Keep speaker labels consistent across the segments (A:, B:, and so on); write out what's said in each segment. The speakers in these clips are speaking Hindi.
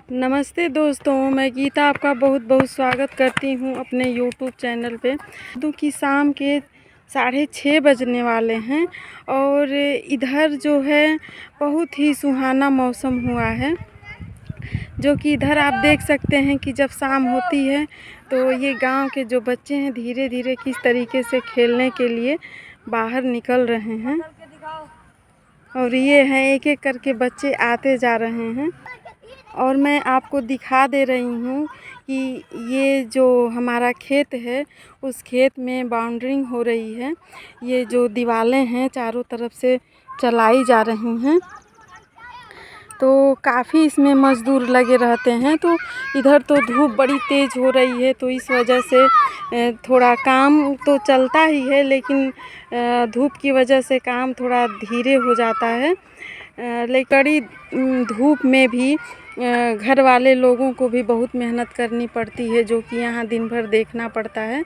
A: नमस्ते दोस्तों, मैं गीता आपका बहुत बहुत स्वागत करती हूँ अपने यूट्यूब चैनल पे। कि शाम के 6:30 बजने वाले हैं और इधर जो है बहुत ही सुहाना मौसम हुआ है। जो कि इधर आप देख सकते हैं कि जब शाम होती है तो ये गांव के जो बच्चे हैं धीरे धीरे किस तरीके से खेलने के लिए बाहर निकल रहे हैं। और ये हैं एक एक करके बच्चे आते जा रहे हैं। और मैं आपको दिखा दे रही हूँ कि ये जो हमारा खेत है उस खेत में बाउंड्रिंग हो रही है। ये जो दीवारें हैं चारों तरफ से चलाई जा रही हैं, तो काफ़ी इसमें मज़दूर लगे रहते हैं। तो इधर तो धूप बड़ी तेज़ हो रही है, तो इस वजह से थोड़ा काम तो चलता ही है, लेकिन धूप की वजह से काम थोड़ा धीरे हो जाता है। लेकिन कड़ी धूप में भी घर वाले लोगों को भी बहुत मेहनत करनी पड़ती है, जो कि यहाँ दिन भर देखना पड़ता है।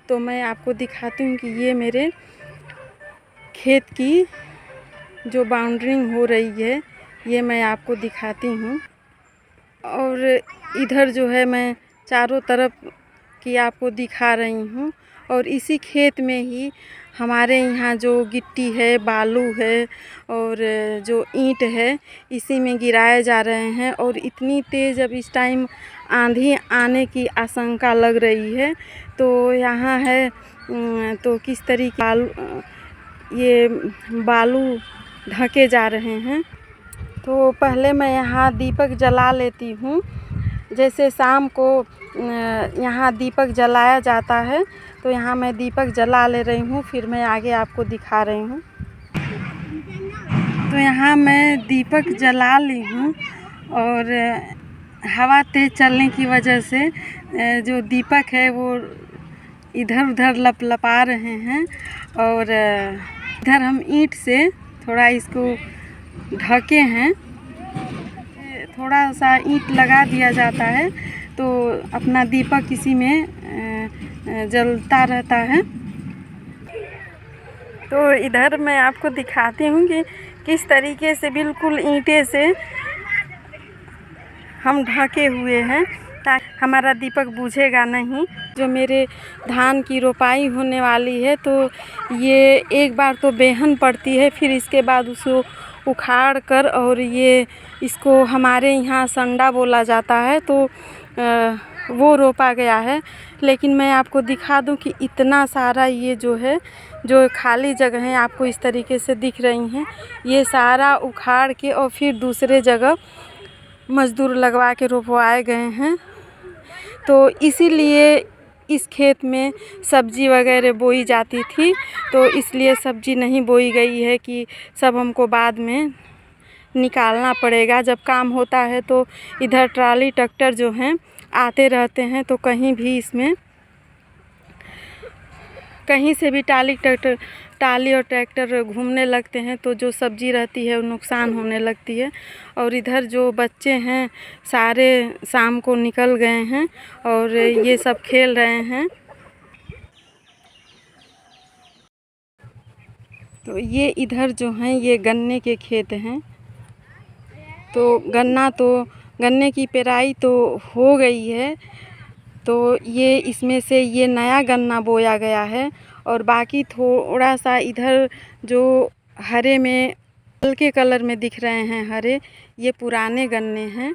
A: तो मैं आपको दिखाती हूँ कि ये मेरे खेत की जो बाउंड्रिंग हो रही है ये मैं आपको दिखाती हूँ। और इधर जो है मैं चारों तरफ की आपको दिखा रही हूँ। और इसी खेत में ही हमारे यहाँ जो गिट्टी है, बालू है और जो ईंट है, इसी में गिराए जा रहे हैं। और इतनी तेज़ अब इस टाइम आंधी आने की आशंका लग रही है। तो यहाँ है तो किस तरीके ये बालू ढके जा रहे हैं। तो पहले मैं यहाँ दीपक जला लेती हूँ। जैसे शाम को यहाँ दीपक जलाया जाता है, तो यहाँ मैं दीपक जला ले रही हूँ, फिर मैं आगे आपको दिखा रही हूँ। तो यहाँ मैं दीपक जला ली हूँ और हवा तेज़ चलने की वजह से जो दीपक है वो इधर उधर लपलपा रहे हैं। और इधर हम ईंट से थोड़ा इसको ढके हैं, थोड़ा सा ईंट लगा दिया जाता है तो अपना दीपक इसी में जलता रहता है। तो इधर मैं आपको दिखाती हूँ कि किस तरीके से बिल्कुल ईंटे से हम ढके हुए हैं, ताकि हमारा दीपक बुझेगा नहीं। जो मेरे धान की रोपाई होने वाली है, तो ये एक बार तो बेहन पड़ती है, फिर इसके बाद उसको उखाड़ कर और ये इसको हमारे यहाँ संडा बोला जाता है, तो वो रोपा गया है। लेकिन मैं आपको दिखा दूं कि इतना सारा ये जो है, जो खाली जगह है आपको इस तरीके से दिख रही हैं, ये सारा उखाड़ के और फिर दूसरे जगह मज़दूर लगवा के रोपवाए गए हैं। तो इसीलिए इस खेत में सब्ज़ी वगैरह बोई जाती थी, तो इसलिए सब्ज़ी नहीं बोई गई है कि सब हमको बाद में निकालना पड़ेगा। जब काम होता है तो इधर ट्राली ट्रैक्टर जो हैं आते रहते हैं, तो कहीं भी इसमें कहीं से भी टाली और ट्रैक्टर घूमने लगते हैं, तो जो सब्ज़ी रहती है वो नुकसान होने लगती है। और इधर जो बच्चे हैं सारे शाम को निकल गए हैं और ये सब खेल रहे हैं। तो ये इधर जो हैं ये गन्ने के खेत हैं। तो गन्ने की पेराई तो हो गई है, तो ये इसमें से ये नया गन्ना बोया गया है। और बाकी थोड़ा सा इधर जो हरे में हल्के कलर में दिख रहे हैं हरे, ये पुराने गन्ने हैं।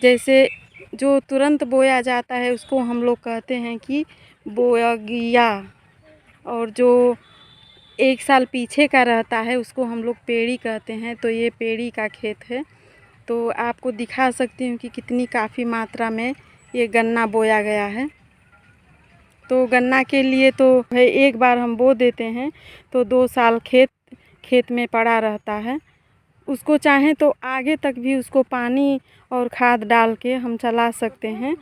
A: जैसे जो तुरंत बोया जाता है उसको हम लोग कहते हैं कि बोया गया, और जो एक साल पीछे का रहता है उसको हम लोग पेड़ी कहते हैं। तो ये पेड़ी का खेत है। तो आपको दिखा सकती हूँ कि कितनी काफ़ी मात्रा में ये गन्ना बोया गया है। तो गन्ना के लिए तो है एक बार हम बो देते हैं तो 2 साल खेत में पड़ा रहता है। उसको चाहें तो आगे तक भी उसको पानी और खाद डाल के हम चला सकते हैं।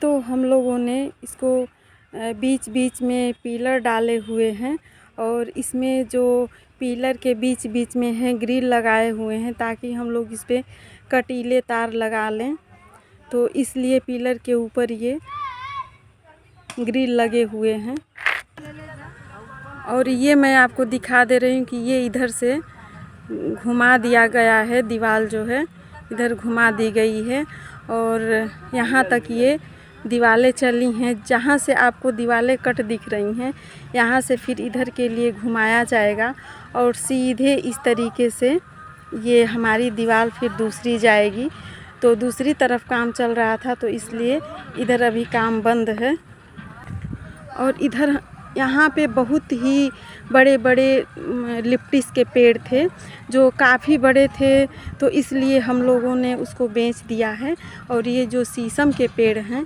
A: तो हम लोगों ने इसको बीच बीच में पिलर डाले हुए हैं, और इसमें जो पिलर के बीच बीच में हैं ग्रिल लगाए हुए हैं, ताकि हम लोग इस पर कटीले तार लगा लें। तो इसलिए पिलर के ऊपर ये ग्रिल लगे हुए हैं। और ये मैं आपको दिखा दे रही हूँ कि ये इधर से घुमा दिया गया है दीवार जो है, इधर घुमा दी गई है और यहाँ तक ये दीवारें चली हैं। जहाँ से आपको दीवारें कट दिख रही हैं यहाँ से फिर इधर के लिए घुमाया जाएगा और सीधे इस तरीके से ये हमारी दीवार फिर दूसरी जाएगी। तो दूसरी तरफ काम चल रहा था तो इसलिए इधर अभी काम बंद है। और इधर यहाँ पे बहुत ही बड़े बड़े लिप्टिस के पेड़ थे जो काफ़ी बड़े थे, तो इसलिए हम लोगों ने उसको बेच दिया है। और ये जो शीशम के पेड़ हैं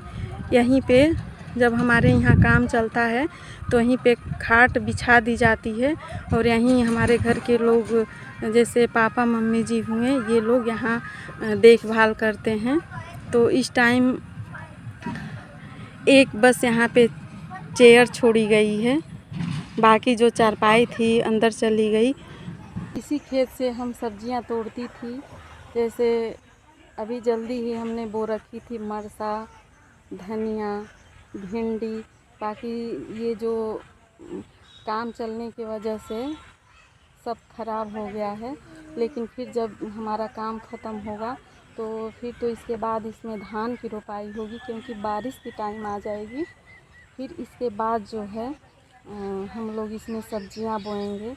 A: यहीं पे जब हमारे यहाँ काम चलता है तो यहीं पे खाट बिछा दी जाती है और यहीं हमारे घर के लोग जैसे पापा मम्मी जी हुए ये लोग यहाँ देखभाल करते हैं। तो इस टाइम एक बस यहाँ पे चेयर छोड़ी गई है, बाकी जो चारपाई थी अंदर चली गई। इसी खेत से हम सब्जियाँ तोड़ती थी, जैसे अभी जल्दी ही हमने बो रखी थी मरचा, धनिया, भिंडी। बाकी ये जो काम चलने की वजह से सब खराब हो गया है, लेकिन फिर जब हमारा काम ख़त्म होगा तो फिर तो इसके बाद इसमें धान की रोपाई होगी, क्योंकि बारिश की टाइम आ जाएगी। फिर इसके बाद जो है हम लोग इसमें सब्जियां बोएंगे।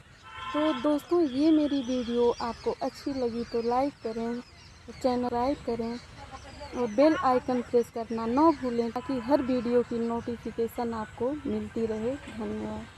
A: तो दोस्तों ये मेरी वीडियो आपको अच्छी लगी तो लाइक करें, चैनल सब्सक्राइब करें और बेल आइकन प्रेस करना ना भूलें ताकि हर वीडियो की नोटिफिकेशन आपको मिलती रहे। धन्यवाद।